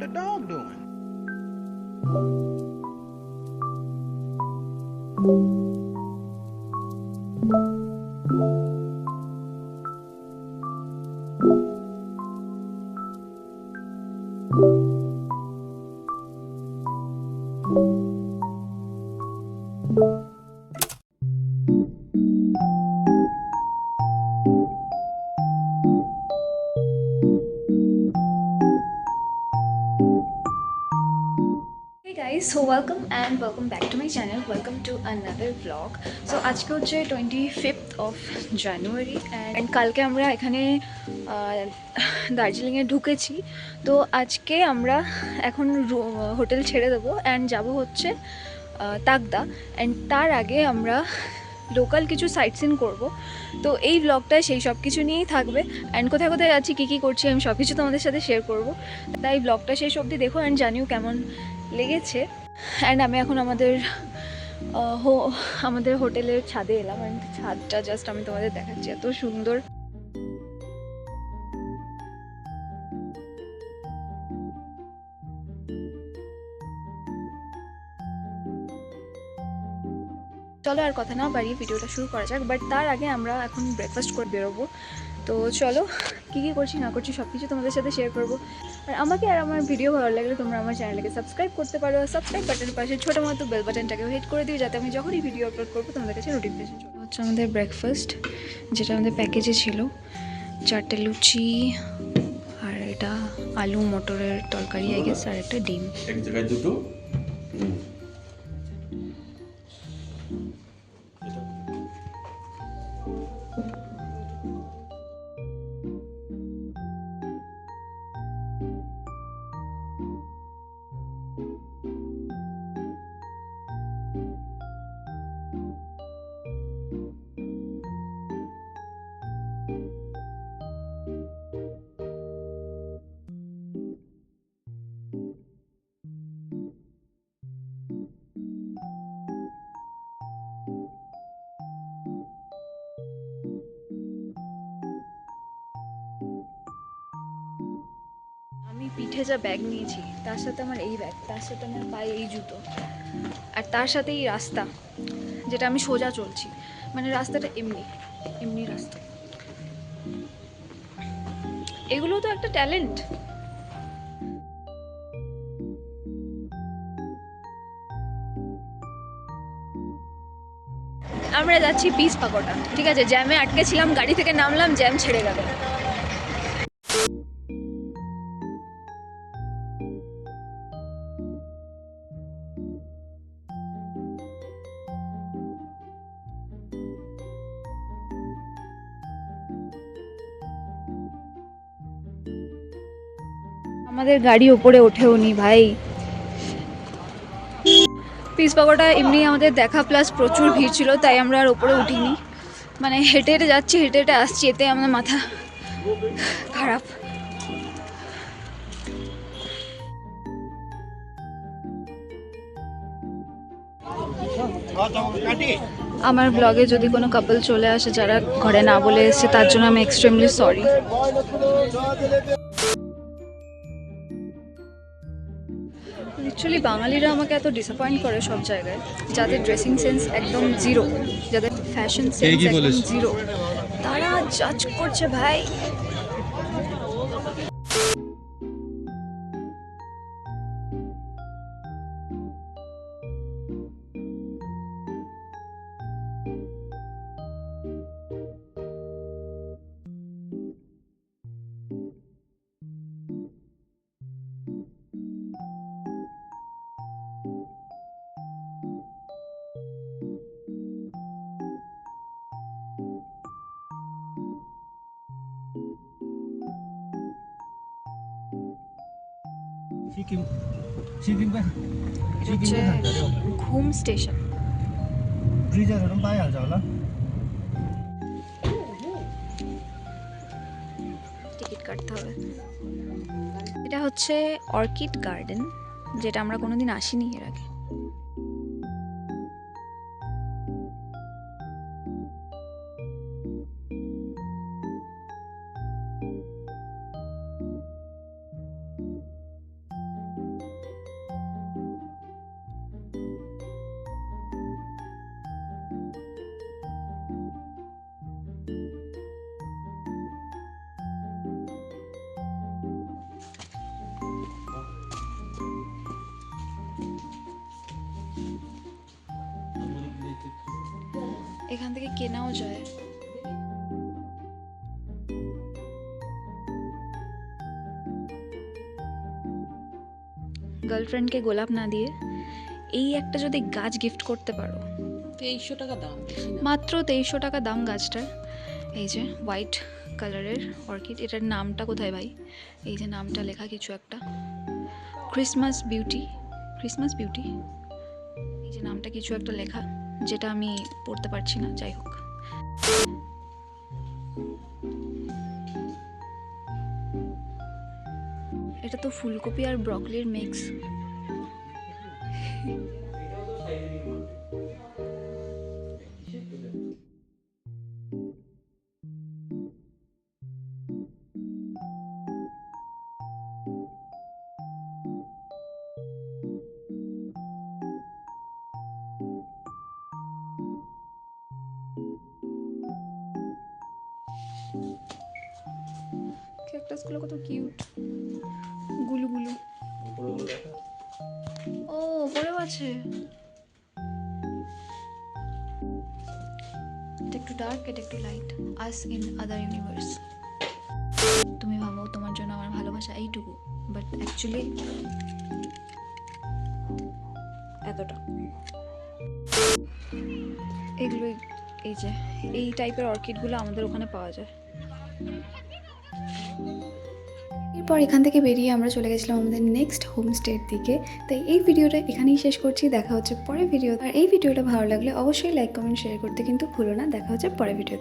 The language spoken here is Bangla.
the dog doing? Hey guys, so welcome back to my channel. Welcome to another vlog. So আজকে হচ্ছে 25th of January and কালকে আমরা এখানে দার্জিলিংয়ে ঢুকেছি। তো আজকে আমরা এখন হোটেল ছেড়ে দেবো অ্যান্ড যাব হচ্ছে তাকদা। অ্যান্ড তার আগে আমরা লোকাল কিছু সাইট সিন করবো। তো এই ব্লগটায় সেই সব কিছু নিয়েই থাকবে অ্যান্ড কোথায় কোথায় যাচ্ছি, কী কী করছি আমি সব কিছু তোমাদের সাথে শেয়ার করবো। তাই ব্লগটা শেষ অবধি দেখো অ্যান্ড জানিও কেমন লেগেছে। অ্যান্ড আমি এখন আমাদের হোটেলের ছাদে এলাম অ্যান্ড ছাদটা জাস্ট আমি তোমাদের দেখাচ্ছি, এত সুন্দর। চলো আর কথা না বাড়িয়ে ভিডিওটা শুরু করা যাক, বাট তার আগে আমরা এখন ব্রেকফাস্ট করে বেরোবো। তো চলো কী কী করছি না করছি সব কিছু তোমাদের সাথে শেয়ার করবো। আর আমাকে আর আমার ভিডিও ভালো লাগলে তোমরা আমার চ্যানেলকে সাবস্ক্রাইব করতে পারো। সাবস্ক্রাইব বাটনের পাশে ছোটো মতো বেল বাটনটাকে হিট করে দিও, যাতে আমি যখনই ভিডিও আপলোড করবো তোমাদের কাছে নোটিফিকেশন চলে। হচ্ছে আমাদের ব্রেকফাস্ট, যেটা আমাদের প্যাকেজে ছিল, 4টে লুচি আর এটা আলু মটরের তরকারি আই গেস, আর একটা ডিম। এক জায়গায় দুটো। আমি পিঠে যা ব্যাগ নিয়েছি তার সাথে আমার এই ব্যাগ, তার সাথে আমার পায়ে এই জুতো, আর তার সাথে এই রাস্তা, যেটা আমি সোজা চলছি, মানে রাস্তাটা এমনি এমনি রাস্তা। এগুলো তো একটা ট্যালেন্ট। আমরা যাচ্ছি পিস পাকোটা, ঠিক আছে। জ্যামে আটকে ছিলাম, গাড়ি থেকে নামলাম, জ্যাম ছেড়ে গেল। আমাদের গাড়ি ওপরে ওঠেও নি ভাই। পিস পাকোটা এমনি আমাদের দেখা, প্লাস প্রচুর ভিড় ছিল, তাই আমরা আর ওপরে উঠিনি। মানে হেঁটে হেঁটে যাচ্ছি, হেঁটে হেঁটে আসছি, এতে আমাদের মাথা খারাপ। আমার ব্লগে যদি কোনো কাপল চলে আসে যারা ঘরে না বলে এসেছে, তার জন্য আমি এক্সট্রিমলি সরি। লিটারালি বাঙালিরা আমাকে এত ডিসঅ্যাপয়েন্ট করে সব জায়গায়, যাদের ড্রেসিং সেন্স একদম জিরো, যাদের ফ্যাশন সেন্স একদম জিরো, তারা জাজ করছে ভাই। হচ্ছে ঘুম স্টেশন। ब्रिजहरू पनि पाइहाल्छ होला। টিকিট কাটতে হবে। এটা হচ্ছে অর্কিড গার্ডেন, যেটা আমরা কোনোদিন আসিনি এর আগে। এখান থেকে কেনাও যায়। গার্লফ্রেন্ডকে গোলাপ না দিয়ে এই একটা যদি গাছ গিফট করতে পারো। 2300 টাকা দাম, বেশি না। মাত্র 2300 টাকা দাম গাছটার। এই যে হোয়াইট কালারের অর্কিড, এটার নামটা কোথায় ভাই? এই যে নামটা লেখা কিছু একটা, ক্রিসমাস বিউটি, ক্রিসমাস বিউটি, এই যে নামটা কিছু একটা লেখা, যেটা আমি পড়তে পারছি না, যাই হোক। এটা তো ফুলকপি আর ব্রকলির মিক্স। ক্যাকটাসগুলো কত কিউট, গুলু গুলু। ও পরেও আছে। এটা একটু ডার্ক, এটা একটু light, us in other universe. তুমি ভাবো তোমার জন্য আমার ভালোবাসা এইটুকু, বাট অ্যাকচুয়ালি এতটা। এগুলো এই যে এই টাইপের অর্কিডগুলো আমাদের ওখানে পাওয়া যায়। এরপর এখান থেকে বেরিয়ে আমরা চলে গেছিলাম আমাদের নেক্সট হোমস্টের দিকে। তাই এই ভিডিওটা এখানেই শেষ করছি, দেখা হচ্ছে পরের ভিডিও। আর এই ভিডিওটা ভালো লাগলে অবশ্যই লাইক কমেন্ট শেয়ার করতে কিন্তু ভুলো না। দেখা হচ্ছে পরের ভিডিওতে।